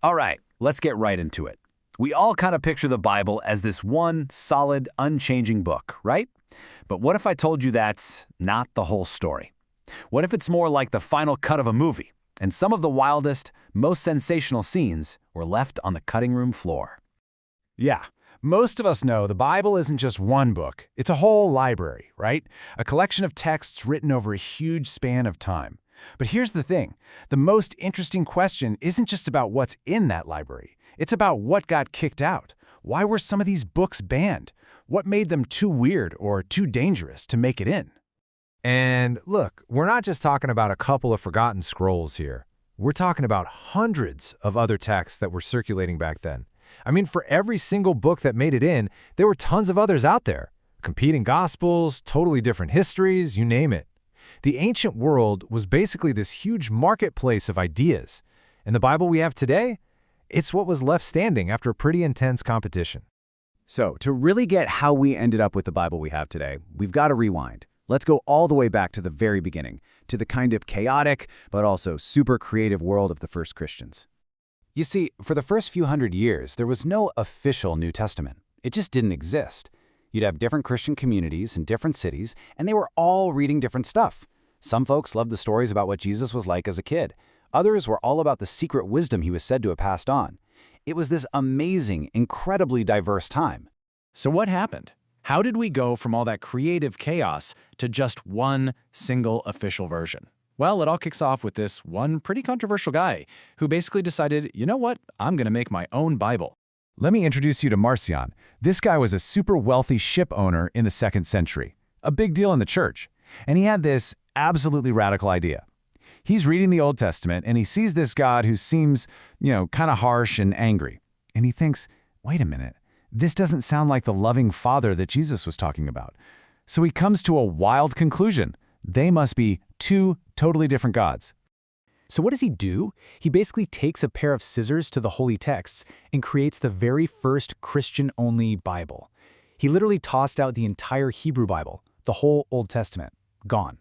All right, let's get right into it. We all kind of picture the Bible as this one solid, unchanging book, right? But what if I told you that's not the whole story? What if it's more like the final cut of a movie, and some of the wildest, most sensational scenes were left on the cutting room floor? Yeah, most of us know the Bible isn't just one book. It's a whole library, right? A collection of texts written over a huge span of time. But here's the thing. The most interesting question isn't just about what's in that library. It's about what got kicked out. Why were some of these books banned? What made them too weird or too dangerous to make it in? And look, we're not just talking about a couple of forgotten scrolls here. We're talking about hundreds of other texts that were circulating back then. I mean, for every single book that made it in, there were tons of others out there. Competing gospels, totally different histories, you name it. The ancient world was basically this huge marketplace of ideas. And the Bible we have today, it's what was left standing after a pretty intense competition. So, to really get how we ended up with the Bible we have today, we've got to rewind. Let's go all the way back to the very beginning, to the kind of chaotic, but also super creative world of the first Christians. You see, for the first few hundred years, there was no official New Testament. It just didn't exist. You'd have different Christian communities in different cities, and they were all reading different stuff. Some folks loved the stories about what Jesus was like as a kid. Others were all about the secret wisdom he was said to have passed on. It was this amazing, incredibly diverse time. So what happened? How did we go from all that creative chaos to just one single official version? Well, it all kicks off with this one pretty controversial guy who basically decided, you know what, I'm going to make my own Bible. Let me introduce you to Marcion. This guy was a super wealthy ship owner in the 2nd century, a big deal in the church. And he had this absolutely radical idea. He's reading the Old Testament and he sees this God who seems, kind of harsh and angry. And he thinks, wait a minute, this doesn't sound like the loving Father that Jesus was talking about. So he comes to a wild conclusion. They must be two totally different gods. So what does he do? He basically takes a pair of scissors to the holy texts and creates the very first Christian-only Bible. He literally tossed out the entire Hebrew Bible, the whole Old Testament, gone.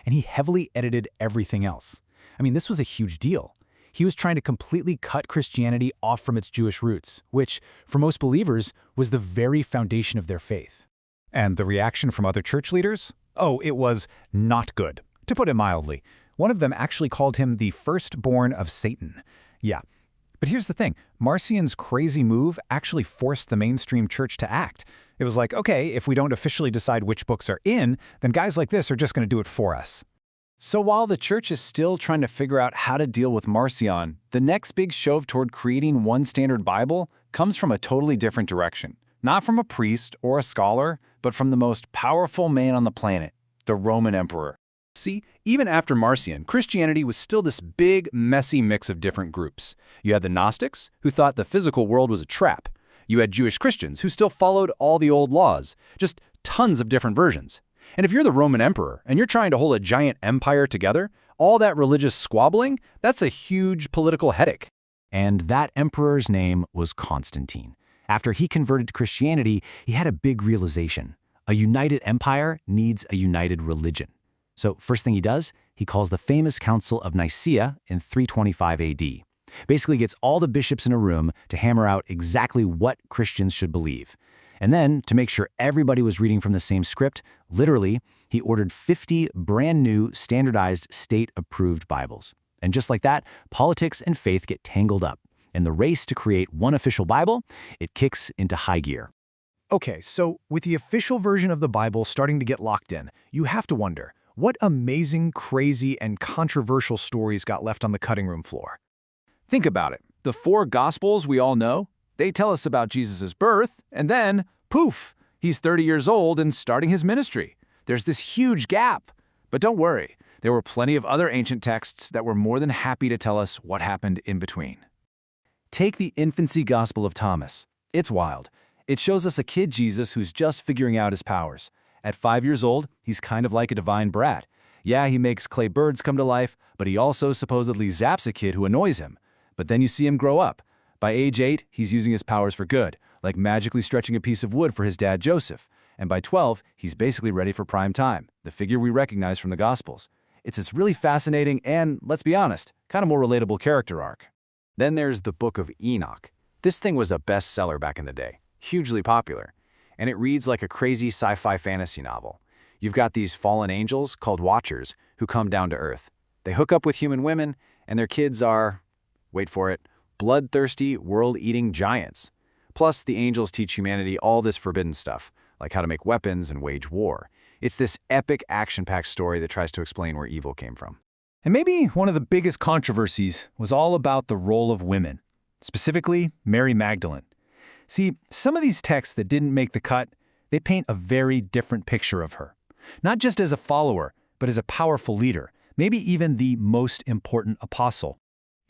And he heavily edited everything else. I mean, this was a huge deal. He was trying to completely cut Christianity off from its Jewish roots, which, for most believers, was the very foundation of their faith. And the reaction from other church leaders? Oh, it was not good, to put it mildly. One of them actually called him the firstborn of Satan. Yeah. But here's the thing. Marcion's crazy move actually forced the mainstream church to act. It was like, okay, if we don't officially decide which books are in, then guys like this are just going to do it for us. So while the church is still trying to figure out how to deal with Marcion, the next big shove toward creating one standard Bible comes from a totally different direction. Not from a priest or a scholar, but from the most powerful man on the planet, the Roman emperor. See, even after Marcion, Christianity was still this big, messy mix of different groups. You had the Gnostics, who thought the physical world was a trap. You had Jewish Christians, who still followed all the old laws, just tons of different versions. And if you're the Roman emperor and you're trying to hold a giant empire together, all that religious squabbling, that's a huge political headache. And that emperor's name was Constantine. After he converted to Christianity, he had a big realization. A united empire needs a united religion. So first thing he does, he calls the famous Council of Nicaea in 325 AD. Basically gets all the bishops in a room to hammer out exactly what Christians should believe. And then, to make sure everybody was reading from the same script, literally, he ordered 50 brand new, standardized, state-approved Bibles. And just like that, politics and faith get tangled up. And the race to create one official Bible, it kicks into high gear. Okay, so with the official version of the Bible starting to get locked in, you have to wonder, what amazing, crazy, and controversial stories got left on the cutting room floor? Think about it. The 4 Gospels we all know, they tell us about Jesus' birth, and then, poof, he's 30 years old and starting his ministry. There's this huge gap. But don't worry, there were plenty of other ancient texts that were more than happy to tell us what happened in between. Take the infancy Gospel of Thomas. It's wild. It shows us a kid Jesus who's just figuring out his powers. At 5 years old, he's kind of like a divine brat. Yeah, he makes clay birds come to life, but he also supposedly zaps a kid who annoys him. But then you see him grow up. By age 8, he's using his powers for good, like magically stretching a piece of wood for his dad Joseph. And by 12, he's basically ready for prime time, the figure we recognize from the Gospels. It's this really fascinating and, let's be honest, kind of more relatable character arc. Then there's the Book of Enoch. This thing was a bestseller back in the day, hugely popular, and it reads like a crazy sci-fi fantasy novel. You've got these fallen angels called Watchers who come down to Earth. They hook up with human women, and their kids are, wait for it, bloodthirsty, world-eating giants. Plus, the angels teach humanity all this forbidden stuff, like how to make weapons and wage war. It's this epic, action-packed story that tries to explain where evil came from. And maybe one of the biggest controversies was all about the role of women, specifically Mary Magdalene. See, some of these texts that didn't make the cut, they paint a very different picture of her. Not just as a follower, but as a powerful leader, maybe even the most important apostle.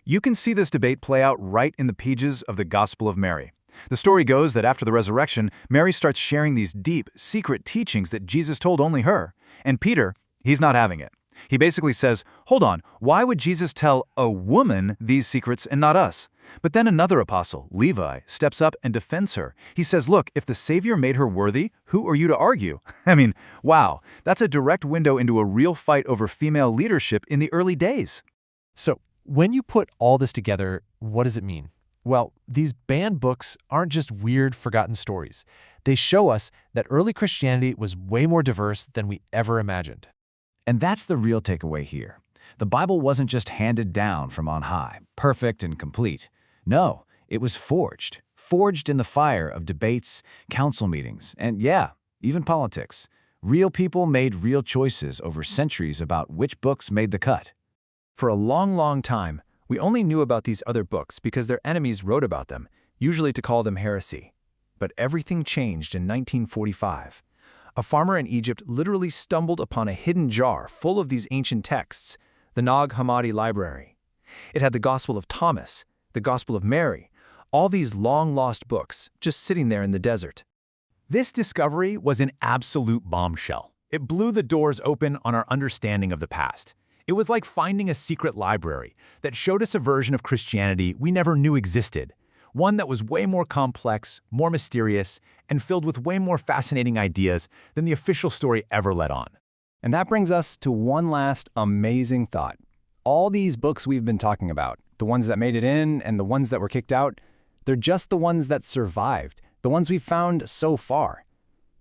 You can see this debate play out right in the pages of the Gospel of Mary. The story goes that after the resurrection, Mary starts sharing these deep, secret teachings that Jesus told only her. And Peter, he's not having it. He basically says, hold on, why would Jesus tell a woman these secrets and not us? But then another apostle, Levi, steps up and defends her. He says, look, if the Savior made her worthy, who are you to argue? I mean, wow, that's a direct window into a real fight over female leadership in the early days. So, when you put all this together, what does it mean? Well, these banned books aren't just weird, forgotten stories. They show us that early Christianity was way more diverse than we ever imagined. And that's the real takeaway here. The Bible wasn't just handed down from on high, perfect and complete. No, it was forged in the fire of debates, council meetings, and yeah, even politics. Real people made real choices over centuries about which books made the cut. For a long, long time, we only knew about these other books because their enemies wrote about them, usually to call them heresy. But everything changed in 1945. A farmer in Egypt literally stumbled upon a hidden jar full of these ancient texts, the Nag Hammadi Library. It had the Gospel of Thomas, the Gospel of Mary, all these long-lost books just sitting there in the desert. This discovery was an absolute bombshell. It blew the doors open on our understanding of the past. It was like finding a secret library that showed us a version of Christianity we never knew existed, one that was way more complex, more mysterious, and filled with way more fascinating ideas than the official story ever let on. And that brings us to one last amazing thought. All these books we've been talking about, the ones that made it in and the ones that were kicked out, they're just the ones that survived, the ones we've found so far.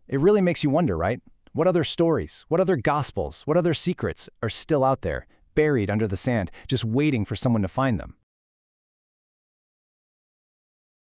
It really makes you wonder, right? What other stories, what other gospels, what other secrets are still out there, buried under the sand, just waiting for someone to find them?